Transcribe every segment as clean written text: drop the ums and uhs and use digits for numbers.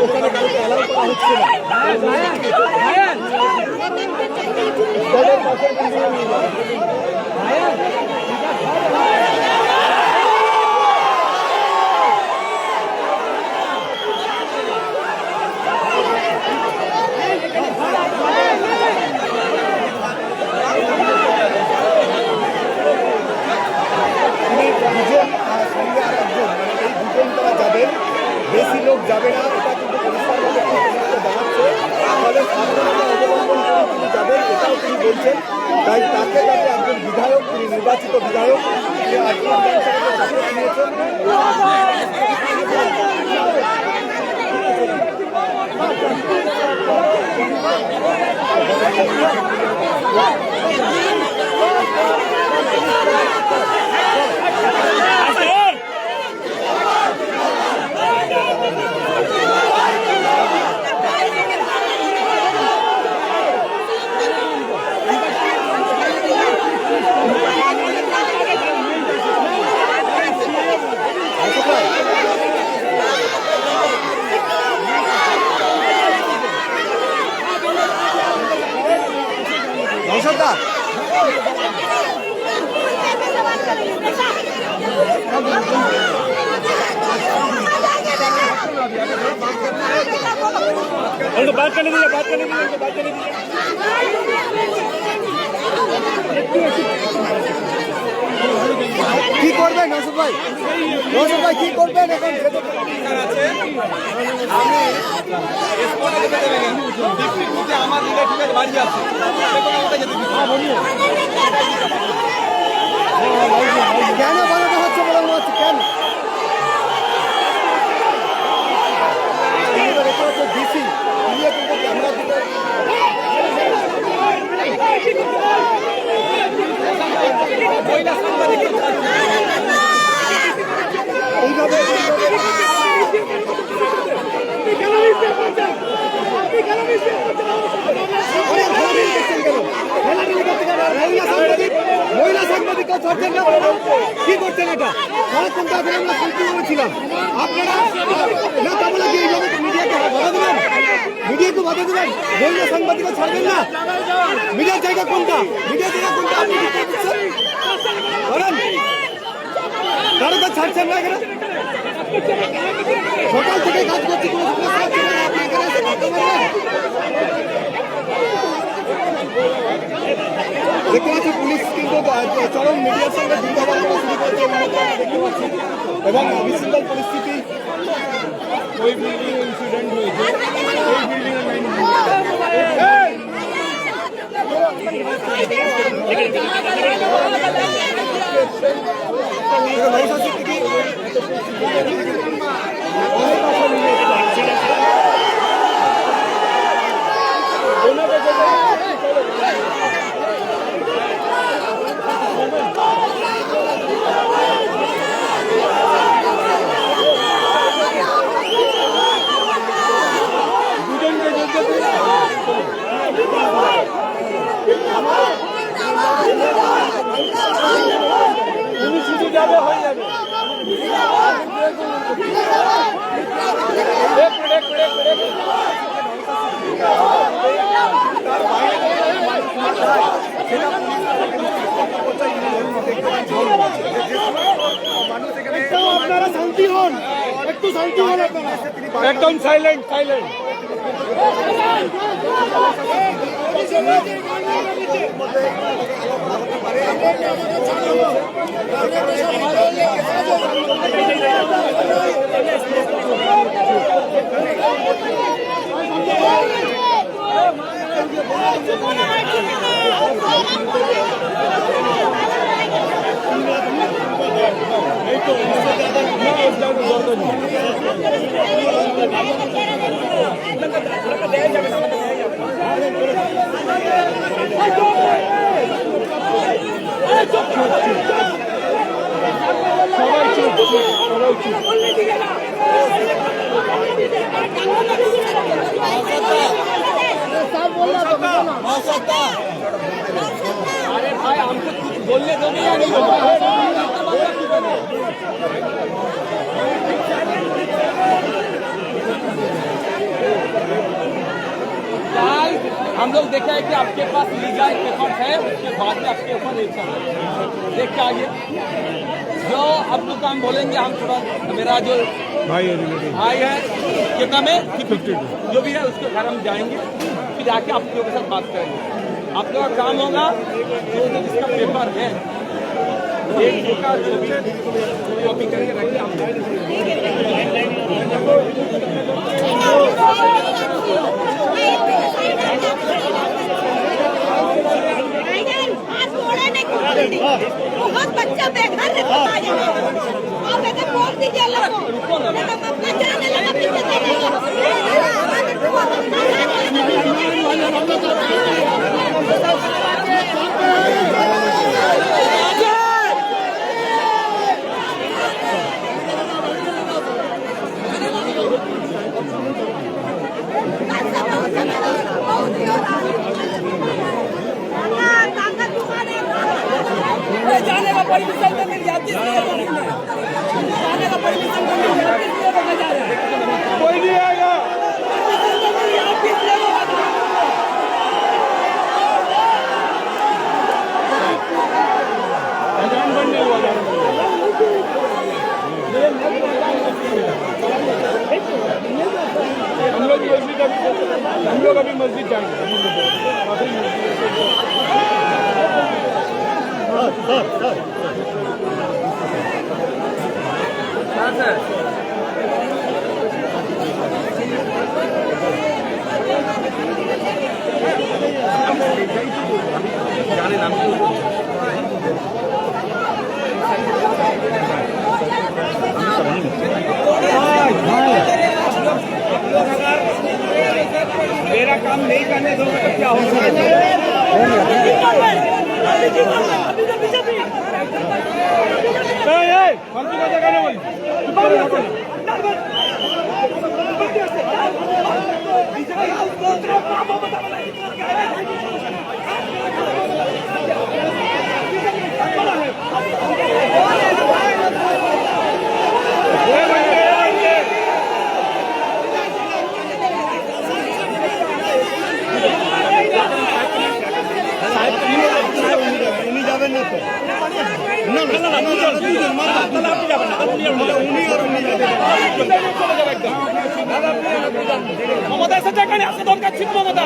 ওখানে কাউকে অ্যালাউ করা হচ্ছে না। বেশি লোক যাবে না, এটা কিন্তু পরিষ্কারভাবে জানাচ্ছে। আমাদের সাবধানতা অবলম্বন করে তিনি যাবেন, এটাও তিনি বলছেন। তাই তাকে তাকে একজন বিধায়ক, তিনি নির্বাচিত বিধায়ক, তিনি আজকে বিধানসভাতে শপথ নিয়েছেন। बात करने दीजिए, बात करने दीजिए, बात करने दीजिए। কি করবেন নসুর ভাই? নসুর ভাই কি করবেন এখন? আমি এসপটে যেতে দেবেন। ডিস্ট্রিক্টে আমার রিলেটিভের বাড়ি আছে। কেন বানানো হচ্ছে বলানো হচ্ছে কেন? ডিসি কিন্তু ক্যামেরা দিতে এইভাবে মহিলা সাংবাদিক কি করছেন? এটা আমরা শুনতে বলেছিলাম আপনারা না, তা বলে কি এইভাবে মিডিয়াকে বাধা দেবেন? মিডিয়াকে বাধা দেবেন? মহিলা সাংবাদিকও ছাড়বেন না? মিডিয়ার জায়গা কোনটা? মিডিয়ার জায়গা কোনটা? আপনি কি করছেন? বলেন, কারো কাজ ছাড়ছেন না এখানে? সকাল থেকে কাজ করছি, কোনো সমস্যা হচ্ছে না, আপনি এখানে এসে করতে পারবেন? দেখতে পাচ্ছি পুলিশ কিন্তু চরম মিডিয়ার সঙ্গে যুদ্ধ বাড়ানো শুরু করছে দেখতে পাচ্ছি, এবং বিশৃঙ্খল পরিস্থিতি। ওই বিল্ডিং ইনসিডেন্ট হয়েছে, ওই বিল্ডিং যাবে হয়ে যাবে। আপনারা শান্তি হন, একটু শান্তি হন, একদম সাইলেন্ট সাইলেন্ট। अरे भाई हमको कुछ बोलने दो नहीं। देखा है कि आपके पास लीगल पेपर है, उसके बाद में आपके ऊपर एक्शन देख के आगे जो अब तो काम बोलेंगे हम थोड़ा मेरा जो भाई है कितना में 52 जो भी है उसके घर हम जाएंगे, फिर आके आप लोगों के साथ बात करेंगे। आप लोगों का काम होगा जो जिसका पेपर है एक का कॉपी करके रखिए आप बहुत बच्चा बेघर रहता है, आप ऐसे बोल दीजिए लोगों को, अपना जाने लगा पीछे जाने का परमिशन तो मिल जाती है, जाने का परमिशन तो मिल जाती है, कोई नहीं आएगा। हम लोग अभी मस्जिद जाएंगे। मेरा काम नहीं करने दोगे तो क्या होगा? ममता सच्चा कहने असं दोन का छिप ममता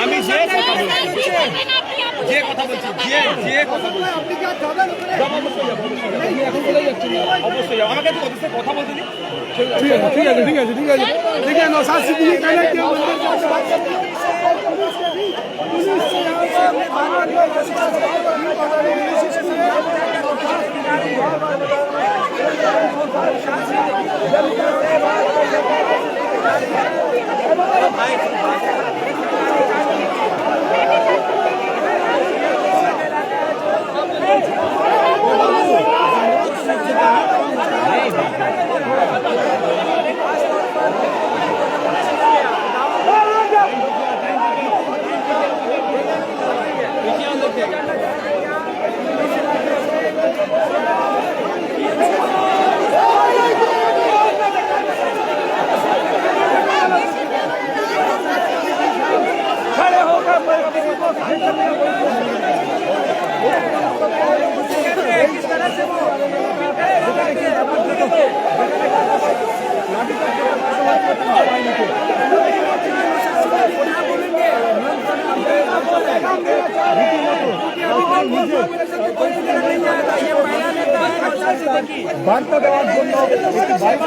আমি যে কথা বলছি যে কথা বলছি আপনি কি আর যাবেন ওখানে? এখন চলে যাচ্ছি অবশ্যই আমাকে তো অফিসে কথা বলতে দিন ঠিক আছে देखिए नौशाद सिद्दीकी कह रहे हैं कि हम अंदर जाके बात करते हैं। বার্তা দেওয়ার জন্য একটি বাইক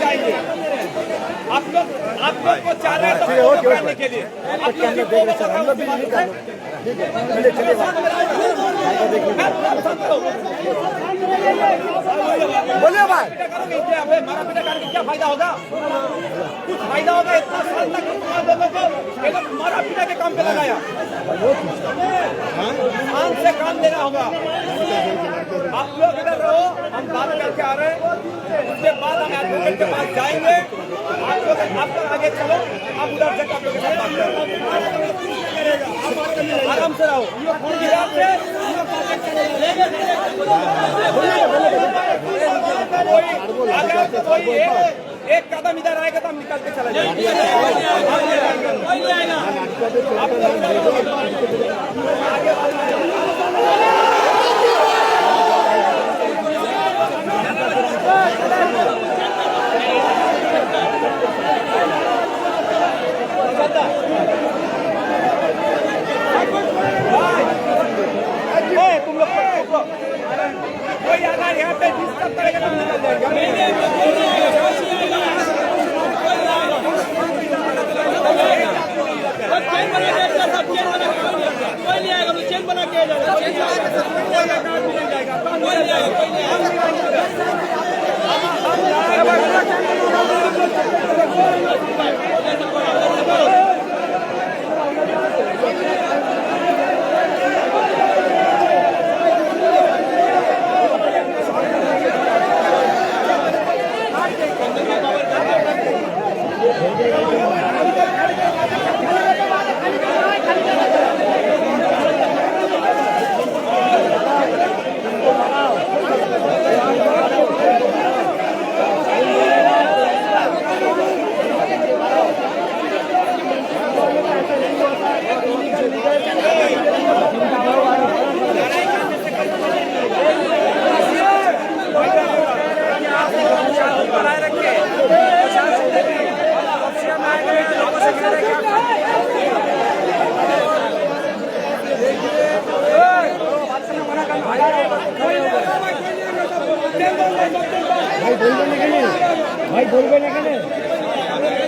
जाएंगे आप लोग को चाह रहे हैं तो करने के लिए आप लोग हम लोग भी नहीं कर बोलिए भाई मारा पीटा करके क्या फायदा होगा कुछ फायदा होगा इतना साल तक लोगों को एकदम मारा पीटा के काम पे लगाया शान से काम लेना होगा आप लोग इधर रहो हम बात करके आ रहे हैं उसके बाद हम एडवोकेट के पास जाएंगे आप लोग आगे चलो आप उधर से आप लोग के साथ बात करेंगे आराम से रहो कोई एक कदम इधर आएगा तो हम निकल के चला जाएंगे तुम लोग कोई अगर यहाँ पे डिस्टर्ब करेगा तो निकल जाएगा चेन बना के भाई बोलबे ना केने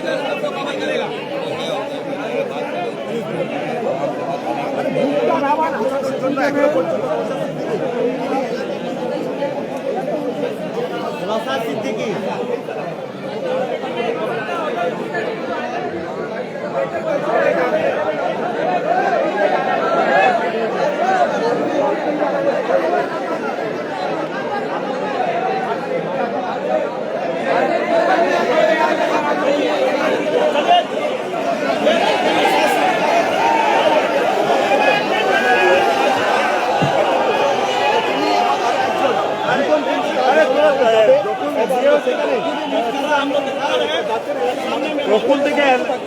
नौशाद सिद्दीकी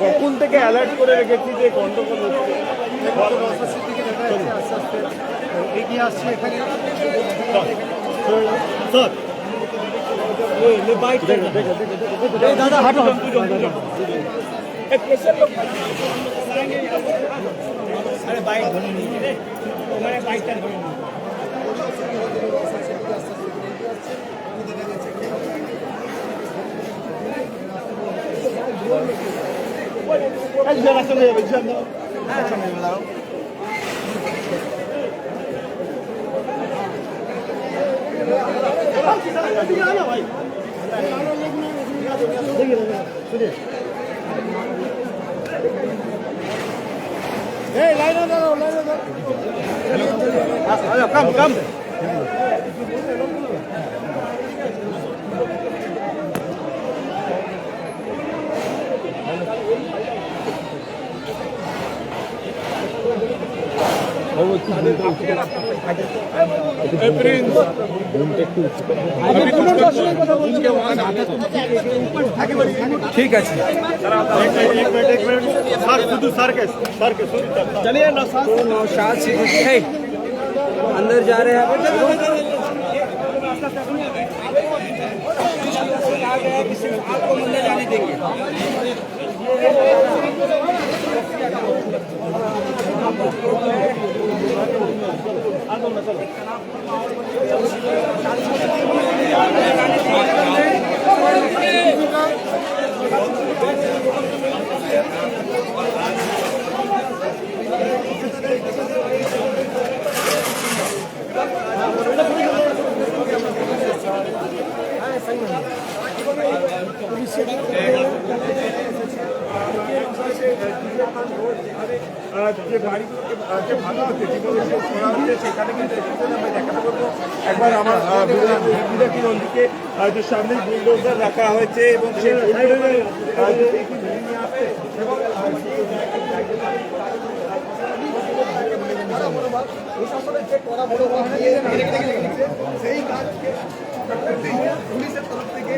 কখন থেকে অ্যালার্ট করে রেখেছি যে গন্ডগোল হচ্ছে। এগিয়ে আসছে এখানে দাদা হাঁটো अरे बाइक धोनी नहीं है मैंने बाइक का धोनी कम ठीक है चलिए नौशाद हे, अंदर जा रहे हैं आपको अंदर जाने देंगे। যে বাড়িগুলোকে ভাঙা হচ্ছে যেগুলো করা হচ্ছে সেখানে কিন্তু আমি দেখাতে বলবো একবার আমার বিরাটি নন্দীকে যে সামনে বুলডোজার রাখা হয়েছে এবং সেই সেই কাজকে পুলিশের তরফ থেকে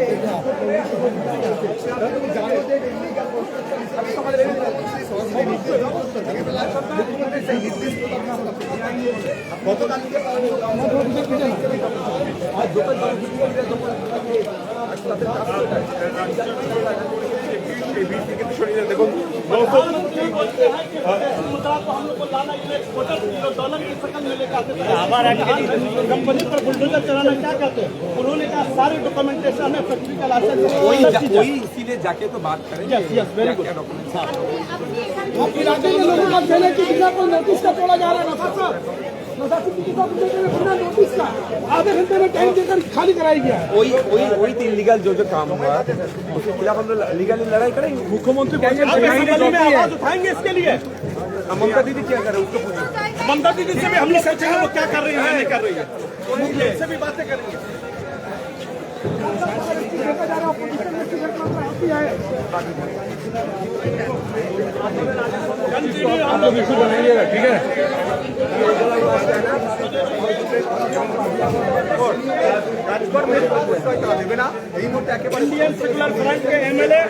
গতকালকে দেখুন कंपनी पर बुलडोजर चलाना क्या कहते हैं? उन्होंने कहा सारे डॉक्यूमेंटेशन है, फैक्ट्री का लाइसेंस वही इसीलिए जाके तो बात करें। Yes very good. आप इलाके के लोगों का कहना है कि बिना कोई नोटिस का तोड़ा जा रहा है बिना नोटिस का आधे घंटे में टाइम देकर खाली कराई गया। वही इलीगल जो काम हुआ उसके खिलाफ हम लोग लीगली लड़ाई करेंगे। मुख्यमंत्री आवाज उठाएंगे इसके लिए। ममता दीदी क्या कर रहे हैं उसको पूछिए। ममता दीदी से भी हम लोग सोचेंगे वो क्या कर रही है नहीं कर रही है, उनसे भी बातें करेंगे। आप लोग इशू बनाइएगा, ठीक है। इंडियन सेक्युलर फ्रंट के एमएलए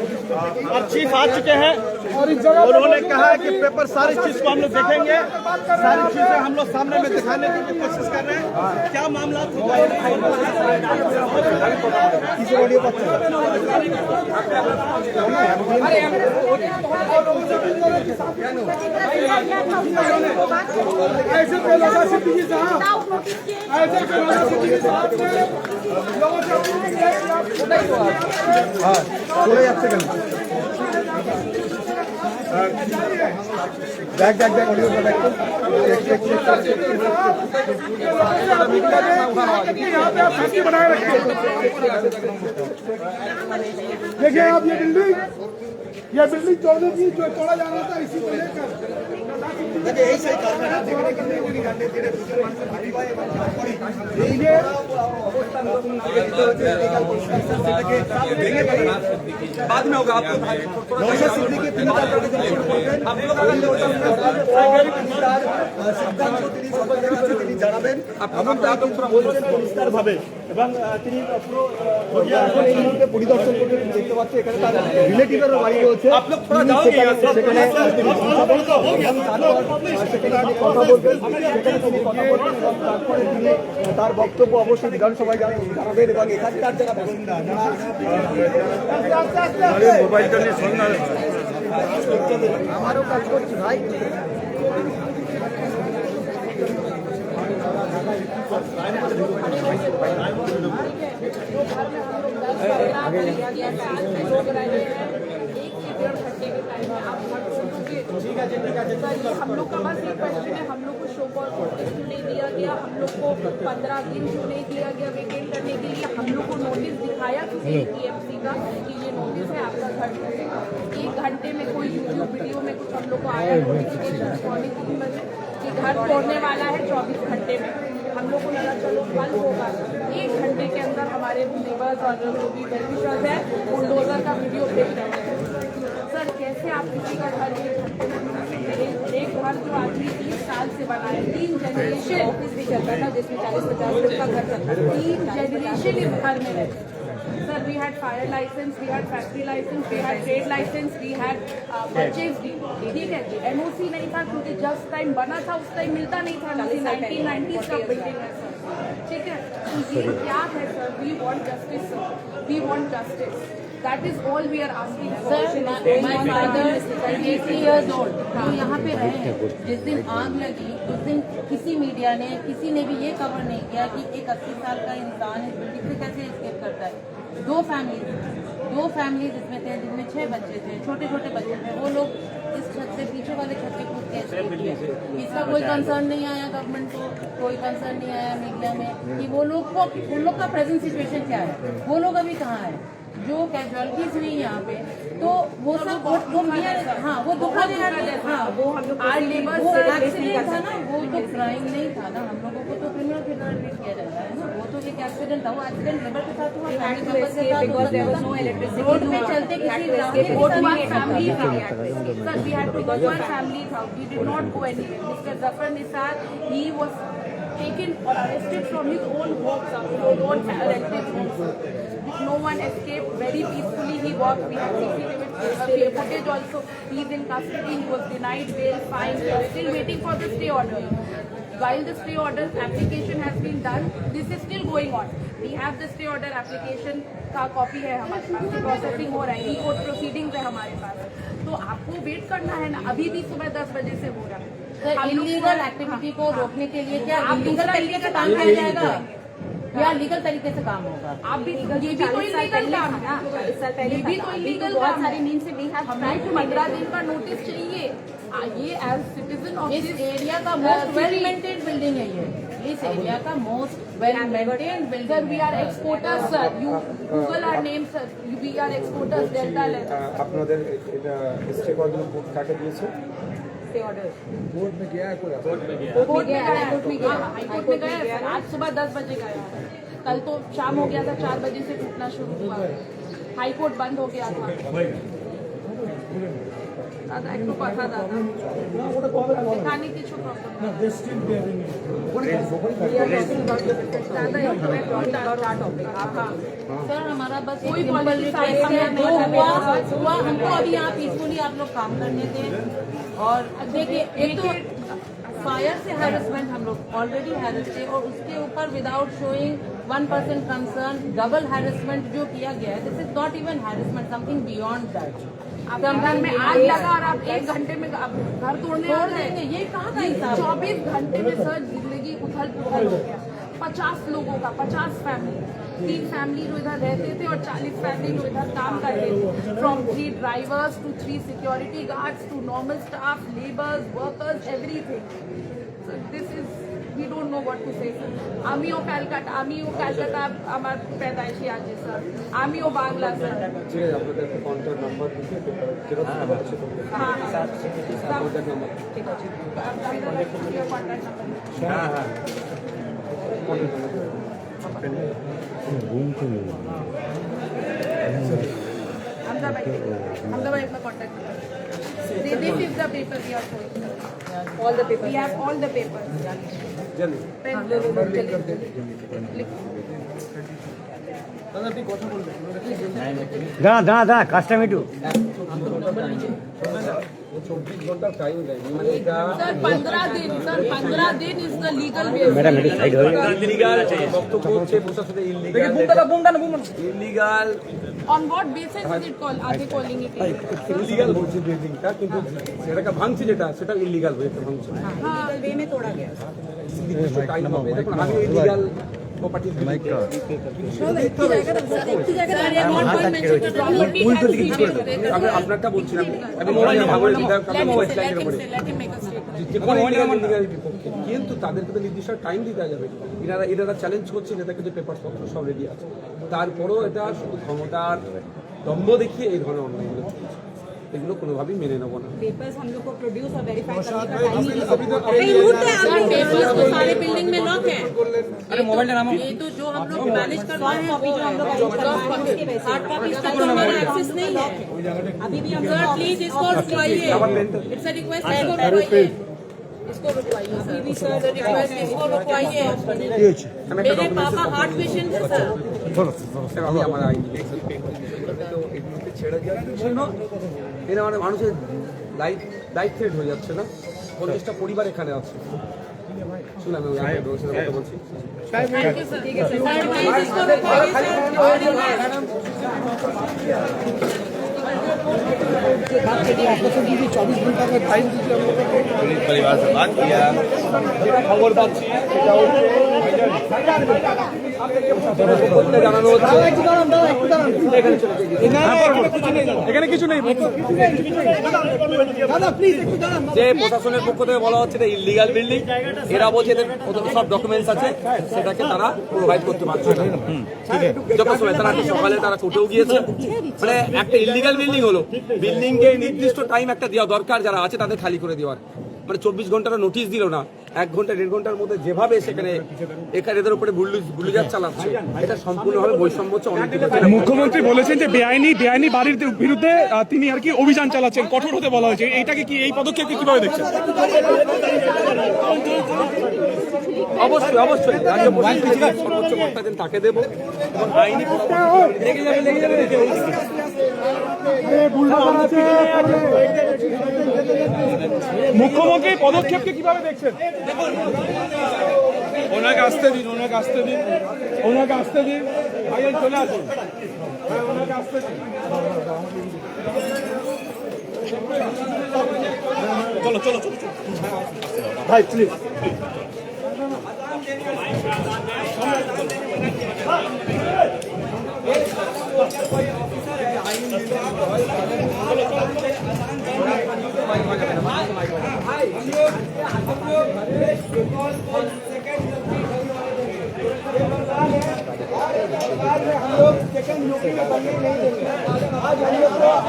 और चीफ आ चुके हैं और इस जगह उन्होंने कहा है कि पेपर सारी चीज को हम लोग देखेंगे, सारी चीजें हम लोग सामने में दिखाने की कोशिश कर रहे हैं। क्या मामला होगा চলে যাচ্ছে কেন? দেখ অডিওটা দেখ তো। देखिए आप ये बिल्डिंग तोड़ने की जो तोड़ा जा रहा था इसी को लेकर কাজে এই সেই কারণটা যেখানে কিন্তু উনি গান্ডে দিয়ে দুজন মানুষের হাঁটি পায় এবং তারপরে এই যে অবস্থা নতুন থেকে দিতে হচ্ছে এদিকাল কনস্ট্রাকশন সেটাকে ভেঙে ফেলে बाद में होगा आपको নওশাদ সিদ্দিকী তিনি তার প্রতিক্রিয়া শুরু করবেন তার সিদ্ধান্ত তিনি সরকারের কাছে তিনি জানাবেন এমনটা কিন্তু বলছেন পরিষ্কারভাবে এবং তিনি পুরো এখন এই মুহূর্তে পরিদর্শন করতে দেখতে পাচ্ছি এখানে তার রিলেটিভেরও বাড়ি রয়েছে সেখানে কথা বলবেন এবং তারপরে তিনি তার বক্তব্য অবশ্যই বিধানসভায় জানাবেন এবং এখানকার যারা বাসিন্দা মোবাইলটা নিয়ে শোন আমারও কাজ করছি ভাই हम लोग का बस एक क्वेश्चन है, हम लोग को शो कॉज क्यों नहीं दिया गया, हम लोग को 15 दिन क्यों नहीं दिया गया वेकेट करने के लिए, हम लोग को नोटिस दिखाया किसी टीएमसी का कि ये नोटिस है आपका घर टूटेगा। 1 घंटे में कोई यूट्यूब वीडियो में कुछ हम लोग को आया नोटिफिकेशन 3:15 बजे कि घर तोड़ने वाला है 24 घंटे में। हम लोग को लगा चलो कल होगा, 1 घंटे के अंदर हमारे नेबर्स और जो भी बेनिफिशियर्स है बुलडोजर का वीडियो देख रहे हैं। सर कैसे आप किसी का घर एक घर जो आदमी 30 साल से बना है, 3 जनरेशन ऑफिस भी चलता है ना जिसमें 40-50 लोग का घर चलता है, 3 जनरेशन इस घर में रहते हैं। Sir, we had fire license, we had factory license, we had trade license, we had purchase deed. ठीक है जी, NOC नहीं था क्योंकि जस्ट टाइम बना था उस टाइम मिलता नहीं था, 1990s का बिल्डिंग है सर, ठीक है। तो ये क्या है sir, we want justice sir, we want justice. That is all we are asking for. Sir, my father is 80 years old. जो यहाँ पे रहे हैं, जिस दिन आग लगी उस दिन किसी मीडिया ने किसी ने भी ये कवर नहीं किया कि एक 80 साल का इंसान इस बिल्डिंग से कैसे एस्केप करता है। 2 फैमिलीज इसमें थे जिनमें 6 बच्चे थे, छोटे छोटे बच्चे थे, वो लोग इस छत से पीछे वाले छत पे कूद के एस्केप किए। इसका कोई कंसर्न नहीं आया गवर्नमेंट को, कोई कंसर्न नहीं आया मीडिया में कि उन लोग का प्रेजेंट सिचुएशन क्या है, वो लोग अभी कहाँ है, जो कैजुअलिटीज हुई यहाँ पे, तो वो सब वो हाँ वो दुखा देना हाँ वो हम लोग एक्सीडेंट था ना, वो तो क्राइम नहीं था ना, हम लोगों को तो क्रिमिनल ट्रीट किया जाता है ना, वो तो एक एक्सीडेंट था, वो एक्सीडेंट लेबर के साथ हुआ, रोड पे चलते किसी taken or arrested from his own home, own relatives' home. No one escaped very peacefully. He walked. We have CCTV footage also. He is in custody. He was denied bail, fined. We are still waiting for the stay order. While the stay order application has been done, this is still going on. We have the stay order application का copy है हमारे पास, processing हो रहा है, court proceedings है हमारे पास, तो आपको वेट करना है ना। अभी भी सुबह 10 बजे से हो रहा है। इलीगल एक्टिविटी को रोकने के लिए क्या इलीगल तरीके से काम किया जाएगा या लीगल तरीके से काम होगा? आप भी ये भी तो इलीगल काम है ना, ये भी तो इलीगल बहुत सारी मीन से भी हमें 15 दिन का नोटिस चाहिए। ये एज सिटीजन ऑफ इस एरिया का मोस्ट वेल मेंटेन्ड बिल्डिंग है ये, इस एरिया का most well maintained building. We are exporters sir, you Google our name sir, we are exporters Delta Leather. আপনাদের স্টে অর্ডার কাকে দিয়েছে? कोर्ट में गया है कोई कोर्ट में गया, हाईकोर्ट में गया। आज सुबह 10 बजे गया, कल तो शाम हो गया था, 4 बजे से टूटना शुरू हुआ, हाईकोर्ट बंद हो गया था। दादा एक কথা দাদা এখানে কিছু প্রবলেম सर हमारा बस कोई हुआ हमको अभी यहाँ पीसफुली आप लोग काम करने दें। और देखिए एक तो फायर से हैरेसमेंट हम लोग ऑलरेडी हैरेस थे और उसके ऊपर without showing 1% concern double harassment जो किया गया है, this is not even harassment, something beyond that. आप घर में आग लगा और आप 1 घंटे में घर तोड़ने आ रहे हैं, ये कहाँ का हिसाब? 24 घंटे में सर जिंदगी उथल पुथल हो गया। 50 लोगों का 50 फैमिली, 3 फैमिली जो इधर रहते थे और 40 फैमिली जो इधर काम करते थे, from 3 drivers to 3 security guards to normal staff, labours, workers, everything. This is we don't know know what to say, sir. আমিও ক্যালকাটা আমার পেদাইশি আছে, স্যার। আমিও বাংলা, স্যার। ঠিক আছে, আপনাদের একটা কন্ট্যাক্ট নাম্বার দিতে যেটা আছে হ্যাঁ, কন্ট্যাক্ট নাম্বার। ঠিক আছে। Contact number. হ্যাঁ হ্যাঁ contact number. Ahmedabad is my contact number. This is the paper we are showing. All the papers. We have all the papers. জানি দাঁড়া কাজটা একটু 24 ঘন্টা টাইম দেয়নি মানে এটা Sir, 15 दिन is the legal way. Madam একটু সাইড হয়ে ইলিগাল বক্তব্য হচ্ছে প্রশাসনের illegal illegal On what basis is it called? Are they calling it illegal? Illegal বলছে বিল্ডিংটা কিন্তু সেটাকে ভাঙছে যেটা সেটা ইলিগাল হয়েছে ভাঙছে हाँ, वे में तोड़ा गया. নির্দিষ্ট টাইম হবে দেখুন আমি ইলিগাল প্রপার্টি আমি আপনারটা বলছিলাম আমি মোবাইল ভাঙলে আমি মোবাইল লাইনের উপরে কিন্তু তাদেরকে তো নির্দিষ্ট টাইম দিতে যাবে এনারা চ্যালেঞ্জ করছে নেতাকে যে পেপার পত্র সব রেডি আছে তারপরেও এটা শুধু ক্ষমতার দম্ভ দেখিয়ে এই ধরনের অন্যায়গুলো চলছে এগুলো কোনোভাবেই মেনে নেব না पेपर्स हम लोग को प्रोड्यूस और वेरीफाई करने का पेपर्स तो सारे बिल्डिंग में लॉक है। अरे मोबाइल नाम ये तो जो हम लोग मैनेज कर रहे हैं वो हम लोग हार्ड कॉपी का तो हमारा एक्सेस नहीं है अभी भी हम सर प्लीज इसको रुकवाइए इट्स अ रिक्वेस्ट इसको रुकवाइए इसको रुकवाइए सर रिक्वेस्ट इसको रुकवाइए मेरे पापा हार्ट पेशेंट है सर আমি আমার আইডি তো এগুলোকে ছেড়ে দেওয়ার জন্য এরা মানে মানুষের লাইফ থ্রেট হয়ে যাচ্ছে না 50টা পরিবার এখানে আছে শুনলাম আমি আপনাদের সাথে কথা বলছি थैंक यू सर ठीक है सर प्लीज इसको रुकवाइए परिवार से बात किया खबर पाচ্ছি সেটা হচ্ছে জানানো হচ্ছে এখানে কিছু নেই যে প্রশাসনের পক্ষ থেকে বলা হচ্ছে এটা ইলিগাল বিল্ডিং এরা বলছে এদের সব ডকুমেন্টস আছে সেটাকে তারা প্রোভাইড করতে পারছে না যত সময় তারা সকালে তারা কোর্টেও গিয়েছে মানে একটা ইলিগাল বিল্ডিং হলো বিল্ডিং কে নির্দিষ্ট টাইম একটা দেওয়া দরকার যারা আছে তাদের খালি করে দেওয়ার মানে 24 ঘন্টার নোটিশ দিল না 1 ঘন্টা 1.5 ঘন্টার মধ্যে যেভাবে সেখানে এদের উপরে গুলিজার চালাচ্ছে এটা সম্পূর্ণভাবে বৈষম্য হচ্ছে অনেক মুখ্যমন্ত্রী বলেছেন যে বেআইনি বাড়ির বিরুদ্ধে তিনি আর কি অভিযান চালাচ্ছেন কঠোর হতে বলা হয়েছে এইটাকে কি এই পদক্ষেপকে কিভাবে দেখছেন অবশ্যই রাজ্য প্রশাসনের সর্বোচ্চ কর্তা দেন তাকে দেবো এবং আইনি লেগে যাবে মুখ্যমন্ত্রী পদক্ষেপকে কিভাবে দেখছেন ওনাকে আসতে দিন ভাইয়া চলে আসুন ওনাকে আসতে দিন চলো ভাই প্লিজ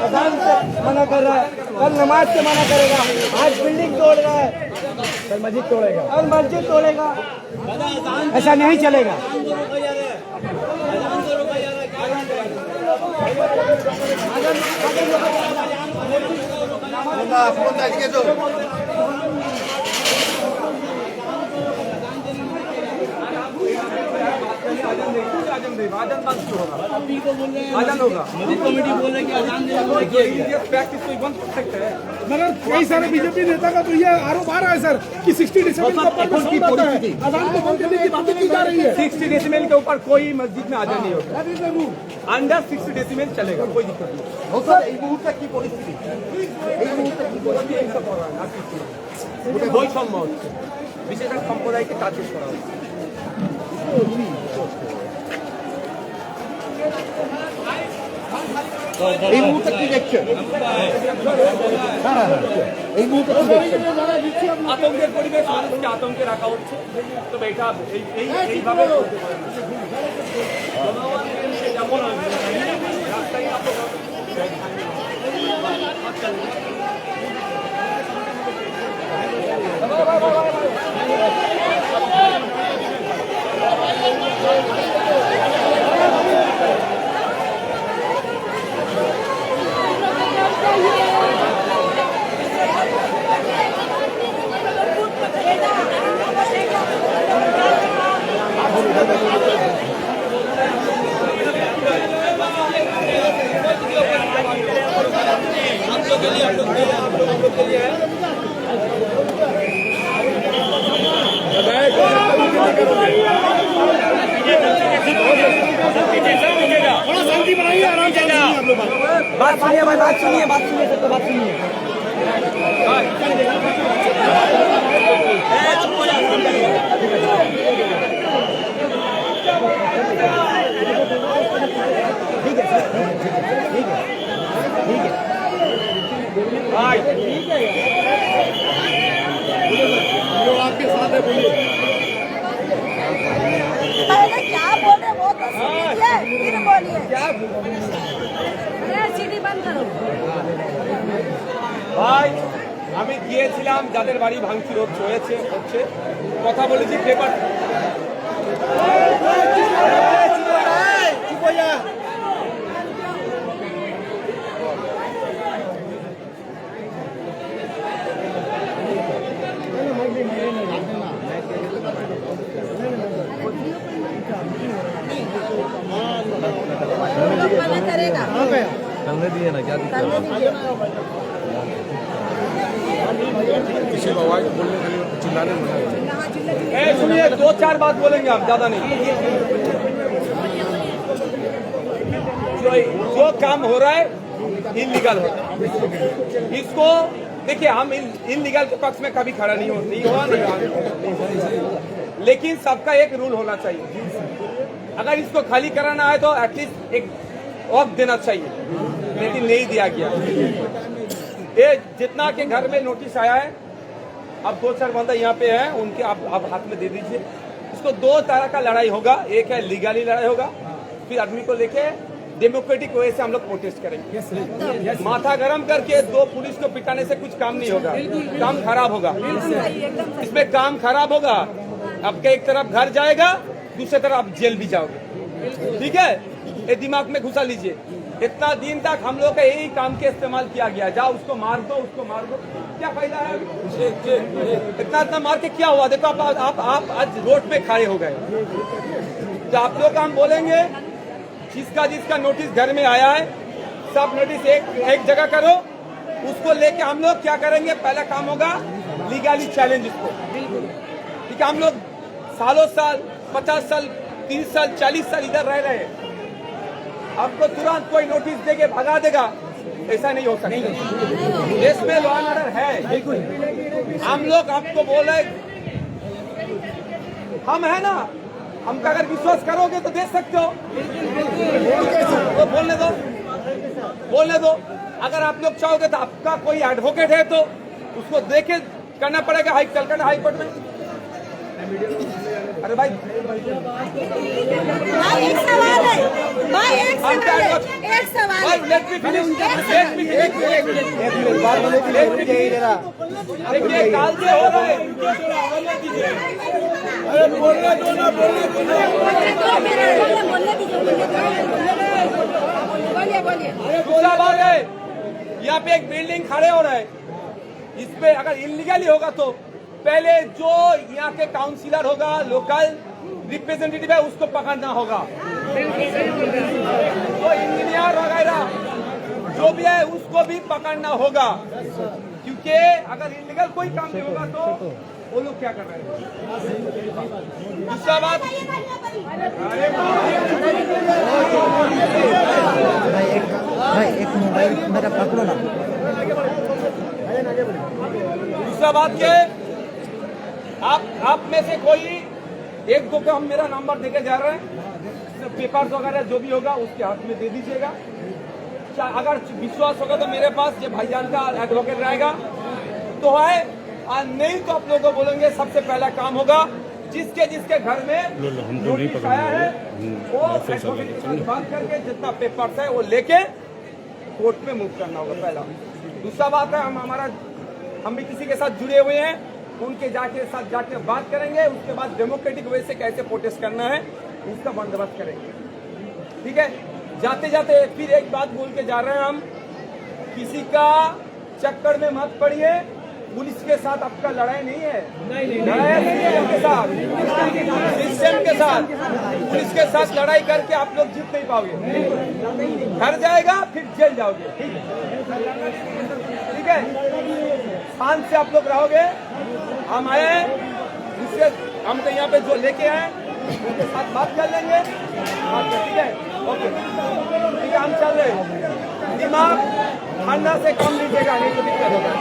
अजान से मना कर रहा है कल नमाज से मना करेगा आज बिल्डिंग तोड़ रहा है कल मस्जिद तोड़ेगा ऐसा नहीं चलेगा आजान होगा कमेटी बोल रहे कि अजान प्रैक्टिस कोई बंद कर सकते हैं मगर कई सारे बीजेपी नेता का तो ये आरोप आ रहा है सर कि 60 डिसम्बर को अजान को बंद करने की बातें की जा रही है 60 डेसिमल के ऊपर कोई मस्जिद में आजान नहीं होगा अंडर 60 डेसिमल चलेगा कोई दिक्कत नहीं এই মুহূর্তে কি পরিস্থিতি বৈষম্য হচ্ছে বিশেষ একটা সম্প্রদায়কে টার্গেট করা হচ্ছে এই মুহূর্তে কি দেখছেন? এই মুহূর্তে কি দেখছেন? আতঙ্কের পরিবেশ, মানুষকে আতঙ্কে রাখা হচ্ছে। তো এটা এইভাবে যেমন রাস্তায় थोड़ा शांति बनाइए, आराम से आप लोग बात सुनिए भाई, बात सुनिए सबको बात सुनिए। आपके साथ है, बोलिए। पहले क्या बोल रहे वो तो सुनिए, फिर बोलिए। सीढ़ी बंद करो। ভাই আমি গিয়েছিলাম যাদের বাড়ি ভাঙচুর হচ্ছে কথা বলেছি পেপার मना करेगा करने दिए ना, क्या दिक्कत? किसी आवाज बोलने के लिए चिल्लाने में सुनिए, 2-4 बात बोलेंगे आप, ज्यादा नहीं। जो काम हो रहा है इलीगल हो रहा है, इसको देखिए हम इलीगल के पक्ष में कभी खड़ा नहीं हुआ, लेकिन सबका एक रूल होना चाहिए। अगर इसको खाली कराना है तो एटलीस्ट एक वक्त देना चाहिए, लेकिन नहीं दिया गया। ये जितना के घर में नोटिस आया है, अब 2-4 बंदा यहाँ पे है, उनके आप हाथ में दे दीजिए। इसको 2 तरह का लड़ाई होगा, एक है लीगली लड़ाई होगा, फिर आदमी को लेके डेमोक्रेटिक वे से हम लोग प्रोटेस्ट करेंगे। माथा गरम करके 2 पुलिस को पिटाने से कुछ काम नहीं होगा, काम खराब होगा। इसमें काम खराब होगा, आपके एक तरफ घर जाएगा, दूसरी तरफ आप जेल भी जाओगे। ठीक है, ये दिमाग में घुसा लीजिए। इतना दिन तक हम लोग का यही काम के इस्तेमाल किया गया, जाओ उसको मार दो, क्या फायदा है? इतना मार के क्या हुआ? देखो आप आज रोड पे खड़े हो गए। तो आप लोग हम बोलेंगे, जिसका नोटिस घर में आया है, सब नोटिस एक जगह करो। उसको लेके हम लोग क्या करेंगे? पहला काम होगा लीगली चैलेंज इसको। ठीक है, हम लोग सालों साल 50 साल 30 साल 40 साल इधर रह रहे हैं, आपको तुरंत कोई नोटिस देके भगा देगा, ऐसा नहीं हो सकता। देश में लॉ एंड ऑर्डर है। हम लोग आपको बोल रहे, हम है ना, हमका अगर विश्वास करोगे तो दे सकते हो, तो बोलने दो। अगर आप लोग चाहोगे तो आपका कोई एडवोकेट है तो उसको देके करना पड़ेगा, कल करना हाई कोर्ट में। अरे भाई एक सवाल है, एक सवाल है। Let me finish. देखिए काल से हो रहा है, अरे बोलने दो ना, बोलने दो। बोलिए। दूसरा बात है, यहाँ पे एक बिल्डिंग खड़े हो रहा है, इस पे अगर इलीगली होगा तो पहले जो यहाँ के काउंसिलर होगा, लोकल रिप्रेजेंटेटिव है, उसको पकड़ना होगा। तो इंजीनियर वगैरह जो भी है उसको भी पकड़ना होगा, क्योंकि अगर इलीगल कोई काम नहीं होगा तो वो लोग क्या कर रहे हैं। दूसरा बात, भाई एक मोबाइल मेरा पकड़ो ना। दूसरा बात ये, आप में से कोई एक दो को हम मेरा नंबर देके जा रहे हैं, पेपर्स वगैरह जो भी होगा उसके हाथ में दे दीजिएगा। अगर विश्वास होगा तो मेरे पास ये भाईजान का एडवोकेट रहेगा तो है, और नहीं तो आप लोगों को बोलेंगे सबसे पहला काम होगा जिसके घर में नोटिस आया है वो एडवोकेट के साथ बात करके जितना पेपर्स है वो लेके कोर्ट में मूव करना होगा पहला। दूसरा बात है हम भी किसी के साथ जुड़े हुए हैं, उनके साथ जाके बात करेंगे, उसके बाद डेमोक्रेटिक वे से कैसे प्रोटेस्ट करना है उसका बंदोबस्त करेंगे। ठीक है, जाते जाते फिर एक बात बोल के जा रहे हैं हम, किसी का चक्कर में मत पड़िए, पुलिस के साथ आपका लड़ाई नहीं है, लड़ाई सिस्टम के साथ, पुलिस के साथ लड़ाई करके आप लोग जीत नहीं पाओगे, घर जाएगा फिर जेल जाओगे। ठीक है, शांत से आप लोग रहोगे। हम आए हैं, हम तो यहाँ पे जो लेके आए उनके साथ बात कर लेंगे। ठीक है, ओके, ठीक है, हम चल रहे हैं। दिमाग ठंडा से कम लीजिएगा, नहीं तो दिक्कत होगा।